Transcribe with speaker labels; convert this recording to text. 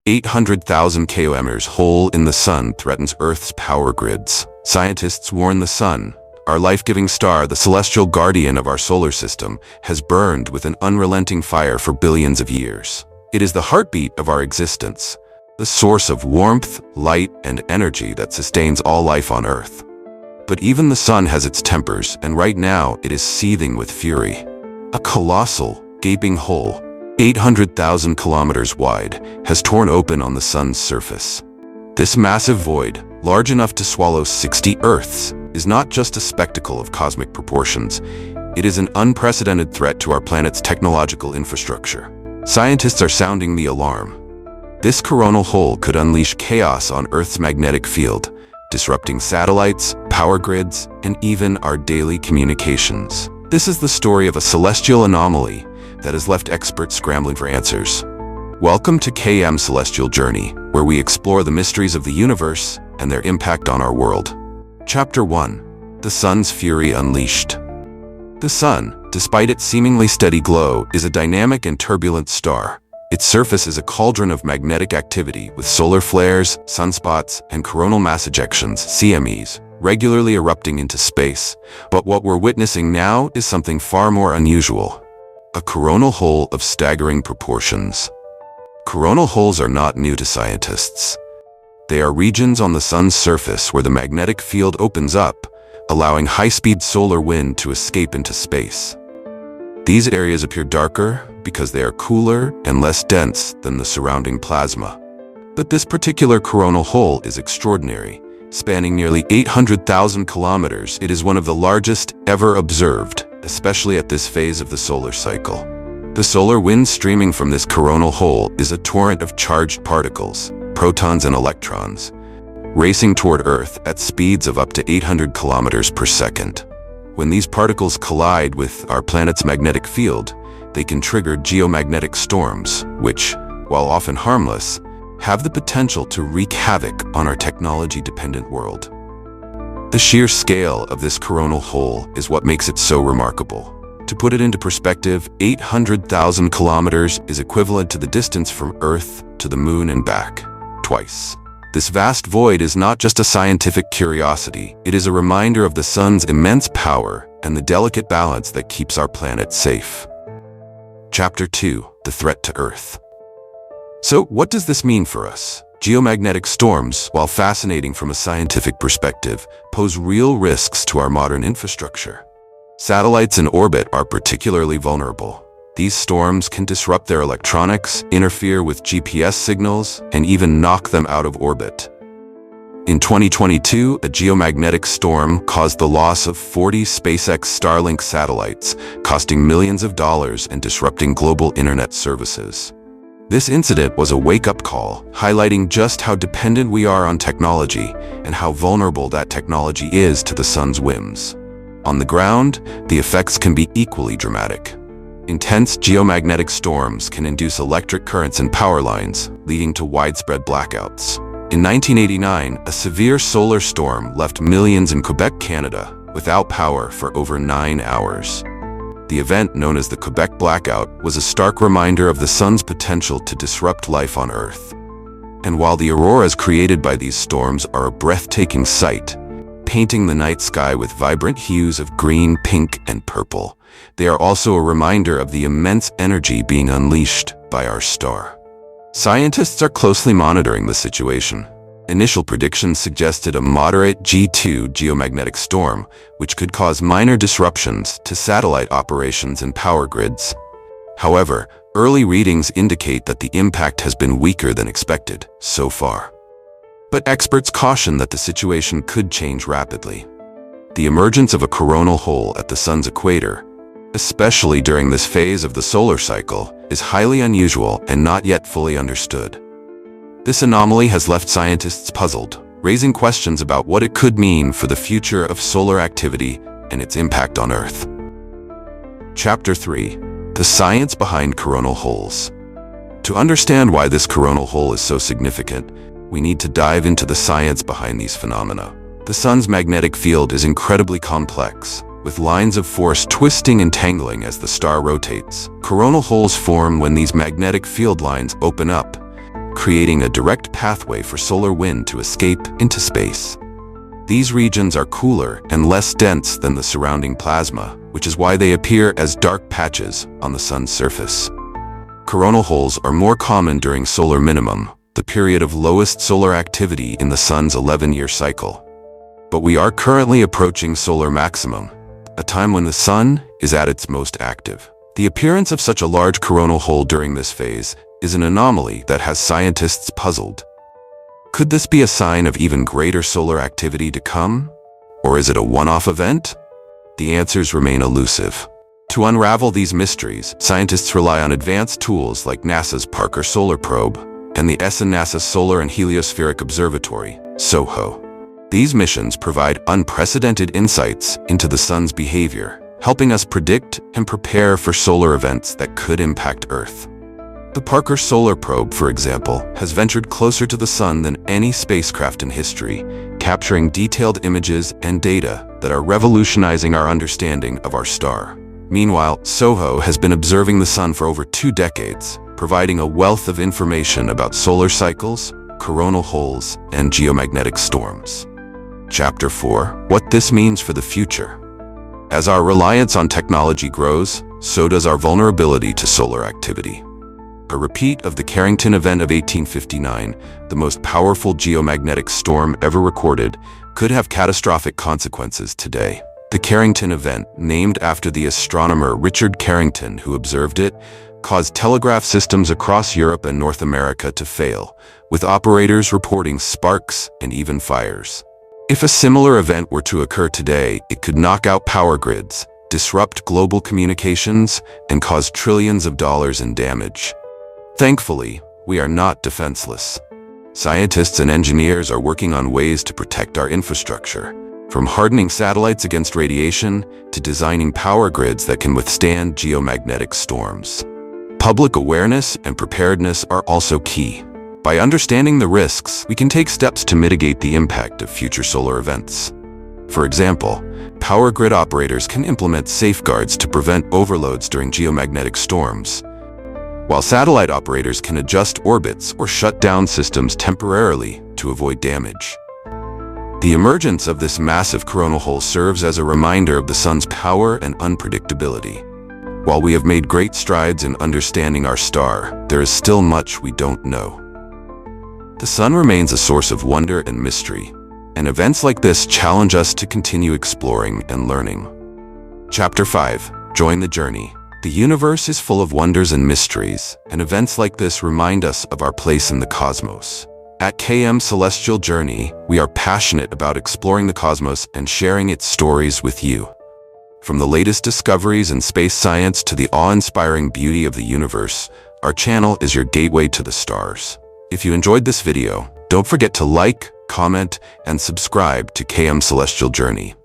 Speaker 1: 800,000 km hole in the sun threatens Earth's power grids. Scientists warn the sun, our life-giving star, the celestial guardian of our solar system, has burned with an unrelenting fire for billions of years. It is the heartbeat of our existence, the source of warmth, light, and energy that sustains all life on Earth. But even the sun has its tempers, and right now it is seething with fury. A colossal, gaping hole, 800,000 kilometers wide, has torn open on the sun's surface. This massive void, large enough to swallow 60 Earths, is not just a spectacle of cosmic proportions. It is an unprecedented threat to our planet's technological infrastructure. Scientists are sounding the alarm. This coronal hole could unleash chaos on Earth's magnetic field, disrupting satellites, power grids, and even our daily communications. This is the story of a celestial anomaly that has left experts scrambling for answers. Welcome to KM Celestial Journey, where we explore the mysteries of the universe and their impact on our world. Chapter 1. The Sun's Fury Unleashed. The Sun, despite its seemingly steady glow, is a dynamic and turbulent star. Its surface is a cauldron of magnetic activity with solar flares, sunspots, and coronal mass ejections, CMEs, regularly erupting into space. But what we're witnessing now is something far more unusual. A coronal hole of staggering proportions. Coronal holes are not new to scientists. They are regions on the sun's surface where the magnetic field opens up, allowing high-speed solar wind to escape into space. These areas appear darker because they are cooler and less dense than the surrounding plasma. But this particular coronal hole is extraordinary. Spanning nearly 800,000 kilometers, it is one of the largest ever observed, especially at this phase of the solar cycle. The solar wind streaming from this coronal hole is a torrent of charged particles, protons and electrons, racing toward Earth at speeds of up to 800 kilometers per second. When these particles collide with our planet's magnetic field, they can trigger geomagnetic storms, which, while often harmless, have the potential to wreak havoc on our technology-dependent world. The sheer scale of this coronal hole is what makes it so remarkable. To put it into perspective, 800,000 kilometers is equivalent to the distance from Earth to the Moon and back, twice. This vast void is not just a scientific curiosity, it is a reminder of the sun's immense power and the delicate balance that keeps our planet safe. Chapter 2. The Threat to Earth. So, what does this mean for us? Geomagnetic storms, while fascinating from a scientific perspective, pose real risks to our modern infrastructure. Satellites in orbit are particularly vulnerable. These storms can disrupt their electronics, interfere with GPS signals, and even knock them out of orbit. In 2022, a geomagnetic storm caused the loss of 40 SpaceX Starlink satellites, costing millions of dollars and disrupting global internet services. This incident was a wake-up call, highlighting just how dependent we are on technology and how vulnerable that technology is to the sun's whims. On the ground, the effects can be equally dramatic. Intense geomagnetic storms can induce electric currents in power lines, leading to widespread blackouts. In 1989, a severe solar storm left millions in Quebec, Canada, without power for over 9 hours. The event, known as the Quebec Blackout, was a stark reminder of the sun's potential to disrupt life on Earth. And while the auroras created by these storms are a breathtaking sight, painting the night sky with vibrant hues of green, pink, and purple, they are also a reminder of the immense energy being unleashed by our star. Scientists are closely monitoring the situation. Initial predictions suggested a moderate G2 geomagnetic storm, which could cause minor disruptions to satellite operations and power grids. However, early readings indicate that the impact has been weaker than expected so far. But experts caution that the situation could change rapidly. The emergence of a coronal hole at the sun's equator, especially during this phase of the solar cycle, is highly unusual and not yet fully understood. This anomaly has left scientists puzzled, raising questions about what it could mean for the future of solar activity and its impact on Earth. Chapter 3. The Science Behind Coronal Holes. To understand why this coronal hole is so significant, we need to dive into the science behind these phenomena. The sun's magnetic field is incredibly complex, with lines of force twisting and tangling as the star rotates. Coronal holes form when these magnetic field lines open up, creating a direct pathway for solar wind to escape into space. These regions are cooler and less dense than the surrounding plasma, which is why they appear as dark patches on the sun's surface. Coronal holes are more common during solar minimum, the period of lowest solar activity in the sun's 11-year cycle. But we are currently approaching solar maximum, a time when the sun is at its most active. The appearance of such a large coronal hole during this phase is an anomaly that has scientists puzzled. Could this be a sign of even greater solar activity to come? Or is it a one-off event? The answers remain elusive. To unravel these mysteries, scientists rely on advanced tools like NASA's Parker Solar Probe and the ESA NASA Solar and Heliospheric Observatory, SOHO. These missions provide unprecedented insights into the sun's behavior, helping us predict and prepare for solar events that could impact Earth. The Parker Solar Probe, for example, has ventured closer to the sun than any spacecraft in history, capturing detailed images and data that are revolutionizing our understanding of our star. Meanwhile, SOHO has been observing the sun for over 2 decades, providing a wealth of information about solar cycles, coronal holes, and geomagnetic storms. Chapter 4: What this means for the future. As our reliance on technology grows, so does our vulnerability to solar activity. A repeat of the Carrington event of 1859, the most powerful geomagnetic storm ever recorded, could have catastrophic consequences today. The Carrington event, named after the astronomer Richard Carrington who observed it, caused telegraph systems across Europe and North America to fail, with operators reporting sparks and even fires. If a similar event were to occur today, it could knock out power grids, disrupt global communications, and cause trillions of dollars in damage. Thankfully, we are not defenseless. Scientists and engineers are working on ways to protect our infrastructure, from hardening satellites against radiation to designing power grids that can withstand geomagnetic storms. Public awareness and preparedness are also key. By understanding the risks, we can take steps to mitigate the impact of future solar events. For example, power grid operators can implement safeguards to prevent overloads during geomagnetic storms, while satellite operators can adjust orbits or shut down systems temporarily to avoid damage. The emergence of this massive coronal hole serves as a reminder of the sun's power and unpredictability. While we have made great strides in understanding our star, there is still much we don't know. The sun remains a source of wonder and mystery, and events like this challenge us to continue exploring and learning. Chapter 5: Join the journey. The universe is full of wonders and mysteries, and events like this remind us of our place in the cosmos. At KM Celestial Journey, we are passionate about exploring the cosmos and sharing its stories with you. From the latest discoveries in space science to the awe-inspiring beauty of the universe, our channel is your gateway to the stars. If you enjoyed this video, don't forget to like, comment, and subscribe to KM Celestial Journey.